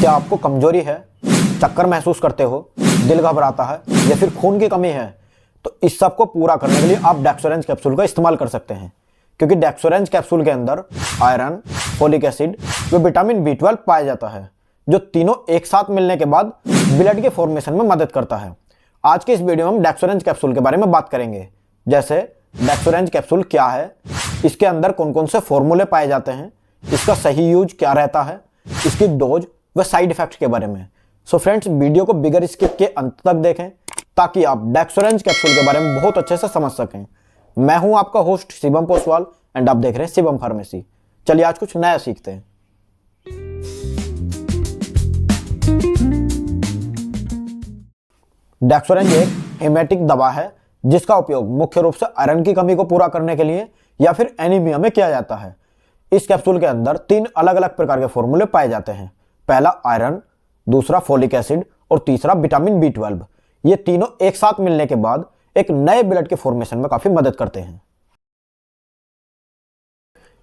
क्या आपको कमजोरी है, चक्कर महसूस करते हो, दिल घबराता है या फिर खून की कमी है, तो इस सब को पूरा करने के लिए आप डेक्सोरेंज कैप्सूल का इस्तेमाल कर सकते हैं। क्योंकि डेक्सोरेंज कैप्सूल के अंदर आयरन, फोलिक एसिड व विटामिन B12 पाया जाता है, जो तीनों एक साथ मिलने के बाद ब्लड के फॉर्मेशन में मदद करता है। आज के इस वीडियो में हम डेक्सोरेंज कैप्सूल के बारे में बात करेंगे, जैसे डेक्सोरेंज कैप्सूल क्या है, इसके अंदर कौन कौन से फॉर्मूले पाए जाते हैं, इसका सही यूज क्या रहता है, इसकी डोज व साइड इफेक्ट के बारे में। सो फ्रेंड्स, वीडियो को बिगर स्किप के अंत तक देखें ताकि आप डेक्सोरेंज कैप्सूल के बारे में बहुत अच्छे से समझ सकें। मैं हूं आपका होस्ट शिवम पोसवाल एंड आप देख रहे हैं शिवम फार्मेसी। चलिए आज कुछ नया सीखते हैं। डेक्सोरेंज एक हेमेटिक दवा है जिसका उपयोग मुख्य रूप से आयरन की कमी को पूरा करने के लिए या फिर एनीमिया में किया जाता है। इस कैप्सूल के अंदर 3 अलग अलग प्रकार के फॉर्मूले पाए जाते हैं। पहला आयरन, दूसरा फोलिक एसिड और तीसरा विटामिन B12। ये तीनों एक साथ मिलने के बाद एक नए ब्लड के फॉर्मेशन में काफी मदद करते हैं।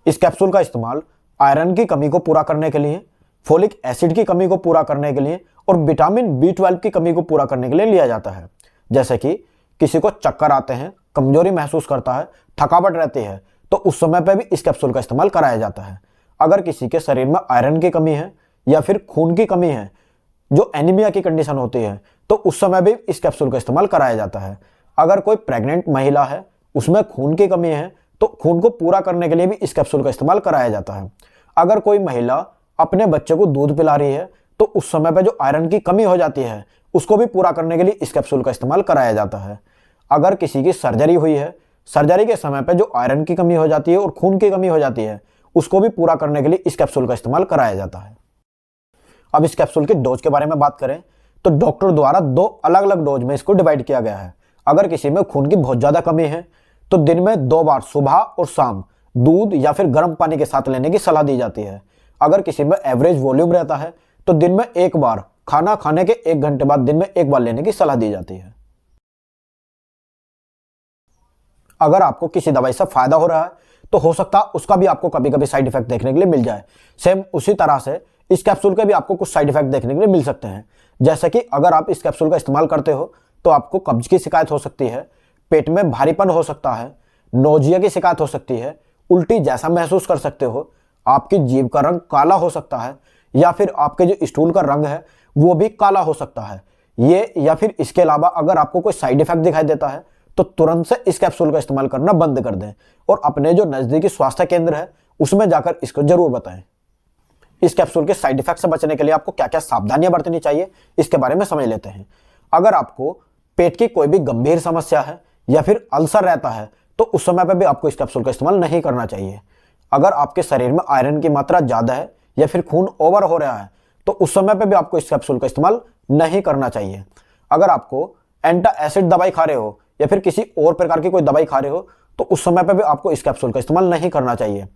इस कैप्सूल का इस्तेमाल आयरन की कमी को पूरा करने के लिए, फोलिक एसिड की कमी को पूरा करने के लिए और विटामिन B12 की कमी को पूरा करने के लिए लिया जाता है। जैसे कि किसी को चक्कर आते हैं, कमजोरी महसूस करता है, थकावट रहती है, तो उस समय पर भी इस कैप्सूल का इस्तेमाल कराया जाता है। अगर किसी के शरीर में आयरन की कमी है या फिर खून की कमी है, जो एनीमिया की कंडीशन होती है, तो उस समय भी इस कैप्सूल का इस्तेमाल कराया जाता है। अगर कोई प्रेग्नेंट महिला है, उसमें खून की कमी है, तो खून को पूरा करने के लिए भी इस कैप्सूल का इस्तेमाल कराया जाता है। अगर कोई महिला अपने बच्चे को दूध पिला रही है, तो उस समय पर जो आयरन की कमी हो जाती है, उसको भी पूरा करने के लिए इस कैप्सूल का इस्तेमाल कराया जाता है। अगर किसी की सर्जरी हुई है, सर्जरी के समय पर जो आयरन की कमी हो जाती है और खून की कमी हो जाती है, उसको भी पूरा करने के लिए इस कैप्सूल का इस्तेमाल कराया जाता है। अब इस कैप्सूल की डोज के बारे में बात करें तो डॉक्टर द्वारा 2 अलग अलग डोज में इसको डिवाइड किया गया है। अगर किसी में खून की बहुत ज्यादा कमी है तो दिन में 2 बार सुबह और शाम दूध या फिर गर्म पानी के साथ लेने की सलाह दी जाती है। अगर किसी में एवरेज वॉल्यूम रहता है तो दिन में 1 बार, खाना खाने के 1 घंटे बाद दिन में 1 बार लेने की सलाह दी जाती है। अगर आपको किसी दवाई से फायदा हो रहा है तो हो सकता है उसका भी आपको कभी कभी साइड इफेक्ट देखने के लिए मिल जाए। सेम उसी तरह से इस कैप्सूल के भी आपको कुछ साइड इफेक्ट देखने के लिए मिल सकते हैं। जैसे कि अगर आप इस कैप्सूल का इस्तेमाल करते हो तो आपको कब्ज की शिकायत हो सकती है, पेट में भारीपन हो सकता है, नोजिया की शिकायत हो सकती है, उल्टी जैसा महसूस कर सकते हो, आपकी जीभ का रंग काला हो सकता है या फिर आपके जो स्टूल का रंग है वो भी काला हो सकता है। ये या फिर इसके अलावा अगर आपको कोई साइड इफेक्ट दिखाई देता है तो तुरंत से इस कैप्सूल का इस्तेमाल करना बंद कर दें और अपने जो नजदीकी स्वास्थ्य केंद्र है उसमें जाकर इसको जरूर बताएं। इस कैप्सूल के साइड इफेक्ट से बचने के लिए आपको क्या क्या सावधानियां बरतनी चाहिए, इसके बारे में समझ लेते हैं। अगर आपको पेट की कोई भी गंभीर समस्या है या फिर अल्सर रहता है तो उस समय पर भी आपको इस कैप्सूल का इस्तेमाल नहीं करना चाहिए। अगर आपके शरीर में आयरन की मात्रा ज्यादा है या फिर खून ओवर हो रहा है तो उस समय पर भी आपको इस कैप्सूल का इस्तेमाल नहीं करना चाहिए। अगर आपको एंटा एसिड दवाई खा रहे हो या फिर किसी और प्रकार की कोई दवाई खा रहे हो तो उस समय पर भी आपको इस कैप्सूल का इस्तेमाल नहीं करना चाहिए।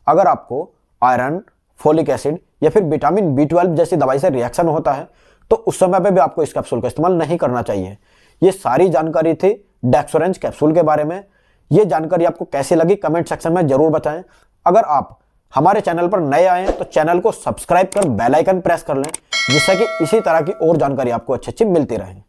अगर आपको आयरन, फोलिक एसिड या फिर विटामिन B12 जैसी दवाई से रिएक्शन होता है तो उस समय पे भी आपको इस कैप्सूल का इस्तेमाल नहीं करना चाहिए। ये सारी जानकारी थी डेक्सोरेंज कैप्सूल के बारे में। ये जानकारी आपको कैसी लगी कमेंट सेक्शन में जरूर बताएं। अगर आप हमारे चैनल पर नए आए हैं तो चैनल को सब्सक्राइब कर बेल आइकन प्रेस कर लें, जिससे कि इसी तरह की और जानकारी आपको अच्छी अच्छी मिलती रहे।